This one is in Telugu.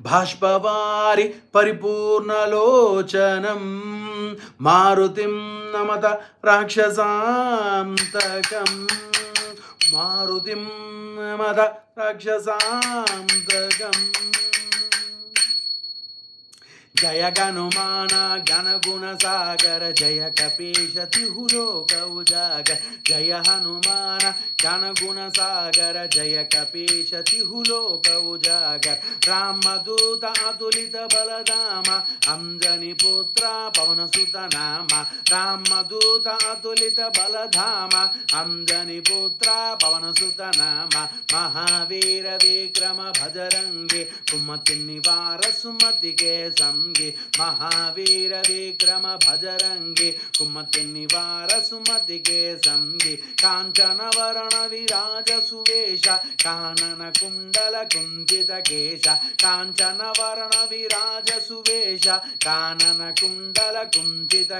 బాష్పవారి పరిపూర్ణలోచనం మారుతిం నమత రాక్షసాంతకం మారుతిం నమత రాక్షసాంతకం జయ గనుమాన గణగుణ సాగర జయ కపీశ తిహులోక ఉజాగర జయ హనుమాన గణగుణ సాగర జయ కపీశ తిహులోక ఉజాగర రామదూత అతులిత బలధామ అంజని పుత్ర పవనసుత నామ రామదూత అతులిత బలధామ అంజని పుత్ర పవనసుత నామ మహావీర విక్రమ భజరంగి కుమతి నివార సుమతికే సంగి మహావీర విక్రమ భజరంగి కుమతి నివార సుమతికే సంగి కాంచన వరణ విరాజ సువేశ కానన కుండల కుంచిత కేశ కాంచన వరణ విరాజ సువేశ కానన కుండల కుంచిత